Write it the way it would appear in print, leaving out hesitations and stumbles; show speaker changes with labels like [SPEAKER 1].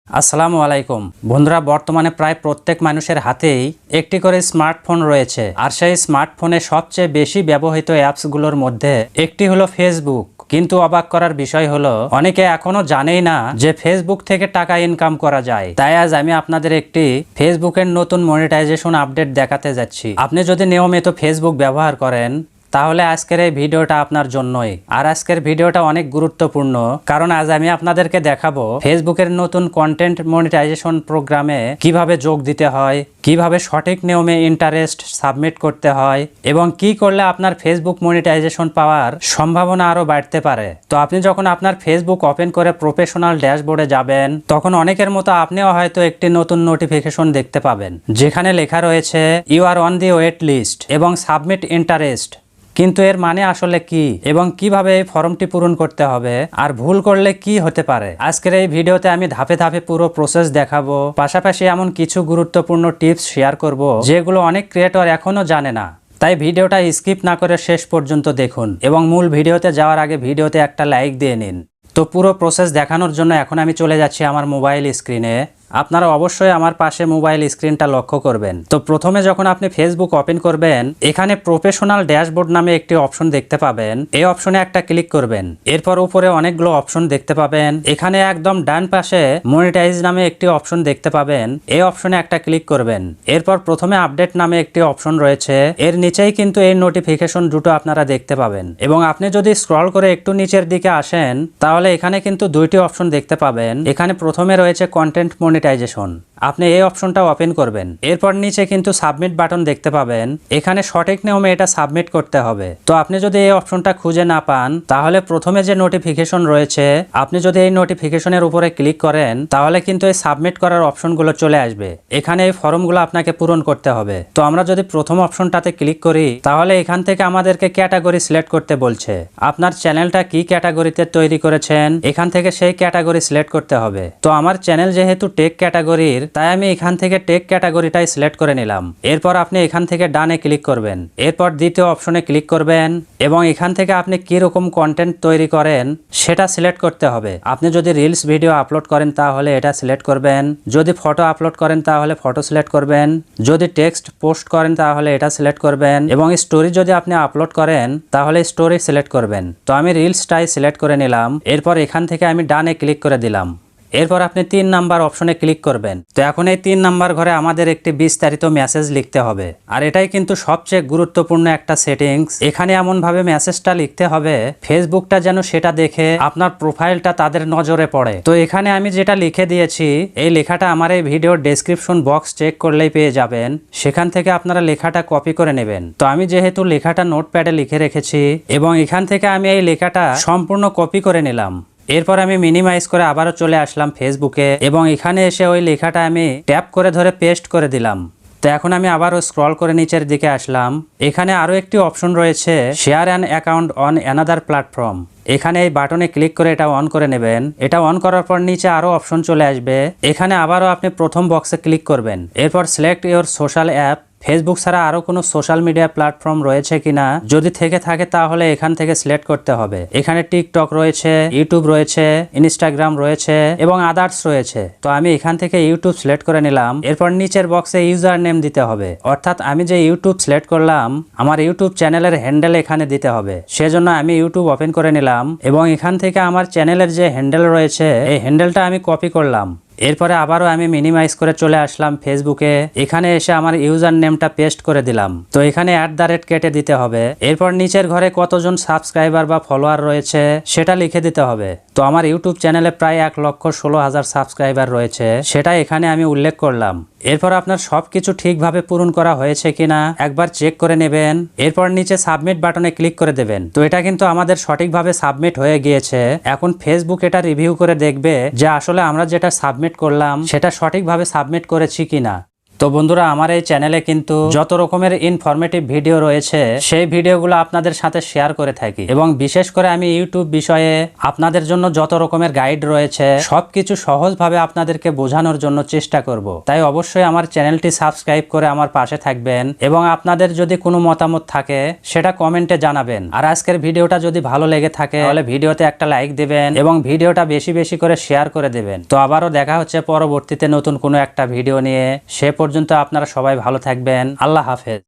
[SPEAKER 1] আসসালামু আলাইকুম বন্ধুরা, বর্তমানে প্রায় প্রত্যেক মানুষের হাতেই একটি করে স্মার্টফোন রয়েছে। আর সেই স্মার্টফোনে সবচেয়ে বেশি ব্যবহৃত অ্যাপসগুলোর মধ্যে একটি হলো ফেসবুক। কিন্তু অবাক করার বিষয় হলো অনেকে এখনো জানেই না যে ফেসবুক থেকে টাকা ইনকাম করা যায়। তাই আজ আমি আপনাদের একটি ফেসবুকের নতুন মনিটাইজেশন আপডেট দেখাতে যাচ্ছি। আপনি যদি নিয়মিত ফেসবুক ব্যবহার করেন তাহলে আজকের এই ভিডিওটা আপনার জন্যই। আর আজকের ভিডিওটা অনেক গুরুত্বপূর্ণ, কারণ আজ আমি আপনাদেরকে দেখাবো ফেসবুকের নতুন কন্টেন্ট মনিটাইজেশন প্রোগ্রামে কিভাবে যোগ দিতে হয়, কিভাবে সঠিক নিয়মে ইন্টারেস্ট সাবমিট করতে হয় এবং কি করলে আপনার ফেসবুক মনিটাইজেশন পাওয়ার সম্ভাবনা আরো বাড়তে পারে। তো আপনি যখন আপনার ফেসবুক ওপেন করে প্রফেশনাল ড্যাশবোর্ডে যাবেন, তখন অনেকের মতো আপনিও হয়তো একটি নতুন নোটিফিকেশন দেখতে পাবেন, যেখানে লেখা রয়েছে you are on the wait list এবং সাবমিট ইন্টারেস্ট। কিন্তু এর মানে আসলে কি এবং কিভাবে এই ফর্মটি পূরণ করতে হবে আর ভুল করলে কি হতে পারে, আজকের এই ভিডিওতে আমি ধাপে ধাপে পুরো প্রসেস দেখাবো। পাশাপাশি এমন কিছু গুরুত্বপূর্ণ টিপস শেয়ার করব যেগুলো অনেক ক্রিয়েটর এখনো জানে না। তাই ভিডিওটা স্কিপ না করে শেষ পর্যন্ত দেখুন এবং মূল ভিডিওতে যাওয়ার আগে ভিডিওতে একটা লাইক দিয়ে নিন। তো পুরো প্রসেস দেখানোর জন্য এখন আমি চলে যাচ্ছি আমার মোবাইল স্ক্রিনে। আপনারা অবশ্যই আমার পাশে মোবাইল স্ক্রিনটা লক্ষ্য করবেন। তো প্রথমে যখন আপনি ফেসবুক ওপেন করবেন, এখানে প্রফেশনাল ড্যাশবোর্ড নামে একটি অপশন দেখতে পাবেন। এই অপশনে একটা ক্লিক করবেন। এরপর উপরে অনেকগুলো অপশন দেখতে পাবেন। এখানে একদম ডান পাশে মনিটাইজ নামে একটি অপশন দেখতে পাবেন। এই অপশনে একটা ক্লিক করবেন। এরপর প্রথমে আপডেট নামে একটি অপশন রয়েছে, এর নিচেই কিন্তু এই নোটিফিকেশন দুটো আপনারা দেখতে পাবেন। এবং আপনি যদি স্ক্রল করে একটু নিচের দিকে আসেন, তাহলে এখানে কিন্তু দুইটি অপশন দেখতে পাবেন। এখানে প্রথমে রয়েছে কন্টেন্ট মনিটাইজেশন, আপনি এই অপশনটা ওপেন করবেন। এরপর নিচে কিন্তু সাবমিট বাটন দেখতে পাবেন। এখানে সঠিক নিয়মে এটা সাবমিট করতে হবে। তো আপনি যদি এই অপশনটা খুঁজে না পান, তাহলে প্রথমে যে নোটিফিকেশন রয়েছে, আপনি যদি এই নোটিফিকেশনের উপরে ক্লিক করেন, তাহলে কিন্তু এই সাবমিট করার অপশনগুলো চলে আসবে। এখানে এই ফর্মগুলো আপনাকে পূরণ করতে হবে। তো আমরা যদি প্রথম অপশনটাতে ক্লিক করি, তাহলে এখান থেকে আমাদেরকে ক্যাটাগরি সিলেক্ট করতে বলছে। আপনার চ্যানেলটা কি ক্যাটাগরিতে তৈরি করেছেন, এখান থেকে সেই ক্যাটাগরি সিলেক্ট করতে হবে। তো আমার চ্যানেল যেহেতু টেক ক্যাটাগরির, তাই আমি এখান থেকে টেক ক্যাটাগরিটাই সিলেক্ট করে নিলাম। এরপর আপনি এখান থেকে ডানে ক্লিক করবেন। এরপর দ্বিতীয় অপশনে ক্লিক করবেন এবং এখান থেকে আপনি কি রকম কন্টেন্ট তৈরি করেন সেটা সিলেক্ট করতে হবে। আপনি যদি রিলস ভিডিও আপলোড করেন তাহলে এটা সিলেক্ট করবেন, যদি ফটো আপলোড করেন তাহলে ফটো সিলেক্ট করবেন, যদি টেক্সট পোস্ট করেন তাহলে এটা সিলেক্ট করবেন এবং স্টোরি যদি আপনি আপলোড করেন তাহলে স্টোরি সিলেক্ট করবেন। তো আমি রিলসটাই সিলেক্ট করে নিলাম। এরপর এখান থেকে আমি ডানে ক্লিক করে দিলাম। এরপর আপনি 3 নাম্বার অপশনে ক্লিক করবেন। তো এখন এই 3 নাম্বার ঘরে আমাদের একটি বিস্তারিত মেসেজ লিখতে হবে। আর এটাই কিন্তু সবচেয়ে গুরুত্বপূর্ণ একটা সেটিংস। এখানে এমনভাবে মেসেজটা লিখতে হবে ফেসবুকটা যেন সেটা দেখে আপনার প্রোফাইলটা তাদের নজরে পড়ে। তো এখানে আমি যেটা লিখে দিয়েছি, এই লেখাটা আমার এই ভিডিওর ডেসক্রিপশন বক্স চেক করলেই পেয়ে যাবেন। সেখান থেকে আপনারা লেখাটা কপি করে নেবেন। তো আমি যেহেতু লেখাটা নোটপ্যাডে লিখে রেখেছি এবং এখান থেকে আমি এই লেখাটা সম্পূর্ণ কপি করে নিলাম। এরপর আমি মিনিমাইজ করে আবারও চলে আসলাম ফেসবুকে এবং এখানে এসে ওই লেখাটা আমি ট্যাপ করে ধরে পেস্ট করে দিলাম। তো এখন আমি আবারও স্ক্রল করে নিচের দিকে আসলাম। এখানে আরও একটি অপশন রয়েছে, share an account on another platform. এখানে এই বাটনে ক্লিক করে এটা অন করে নেবেন। এটা অন করার পর নিচে আরও অপশন চলে আসবে। এখানে আবারও আপনি প্রথম বক্সে ক্লিক করবেন। এরপর select your social app. Facebook ছাড়া আরও কোনো সোশ্যাল মিডিয়া প্ল্যাটফর্ম রয়েছে কিনা, যদি থেকে থাকে তাহলে এখান থেকে সিলেক্ট করতে হবে। এখানে টিকটক রয়েছে, ইউটিউব রয়েছে, ইনস্টাগ্রাম রয়েছে এবং আদার্স রয়েছে। তো আমি এখান থেকে ইউটিউব সিলেক্ট করে নিলাম। এরপর নিচের বক্সে ইউজার নেম দিতে হবে, অর্থাৎ আমি যে ইউটিউব সিলেক্ট করলাম আমার ইউটিউব চ্যানেলের হ্যান্ডেল এখানে দিতে হবে। সেজন্য আমি ইউটিউব ওপেন করে নিলাম এবং এখান থেকে আমার চ্যানেলের যে হ্যান্ডেল রয়েছে এই হ্যান্ডেলটা আমি কপি করলাম। এরপরে আবারও আমি মিনিমাইজ করে চলে আসলাম ফেসবুকে। এখানে এসে আমার ইউজার নেমটা পেস্ট করে দিলাম। তো এখানে @ কেটে দিতে হবে। এরপর নিচের ঘরে কতজন সাবস্ক্রাইবার বা ফলোয়ার রয়েছে সেটা লিখে দিতে হবে। তো আমার ইউটিউব চ্যানেলে প্রায় 1,16,000 সাবস্ক্রাইবার রয়েছে, সেটা এখানে আমি উল্লেখ করলাম। এরপর আপনার সবকিছু ঠিকভাবে পূরণ করা হয়েছে কিনা একবার চেক করে নেবেন। এরপর নিচে সাবমিট বাটনে ক্লিক করে দেবেন। তো এটা কিন্তু আমাদের সঠিকভাবে সাবমিট হয়ে গিয়েছে। এখন ফেসবুক এটা রিভিউ করে দেখবে যে আসলে আমরা যেটা সাবমিট করলাম সেটা সঠিকভাবে সাবমিট করেছি কিনা। তো তো বন্ধুরা, আমার এই চ্যানেলে কিন্তু যত রকমের ইনফরমেটিভ ভিডিও রয়েছে সেই ভিডিওগুলো আপনাদের সাথে শেয়ার করে থাকি, এবং বিশেষ করে আমি ইউটিউব বিষয়ে আপনাদের জন্য যত রকমের গাইড রয়েছে সবকিছু সহজভাবে আপনাদেরকে বোঝানোর জন্য চেষ্টা করব। তাই অবশ্যই আমার চ্যানেলটি সাবস্ক্রাইব করে আমার পাশে থাকবেন, এবং আপনাদের যদি কোনো মতামত থাকে সেটা কমেন্টে জানাবেন। আর আজকের ভিডিওটা যদি ভালো লেগে থাকে তাহলে ভিডিওতে একটা লাইক দিবেন এবং ভিডিওটা বেশি বেশি করে শেয়ার করে দেবেন। তো আবারও দেখা হচ্ছে পরবর্তীতে নতুন কোনো একটা ভিডিও নিয়ে। সে পর্যন্ত আপনারা সবাই ভালো থাকবেন। আল্লাহ হাফেজ।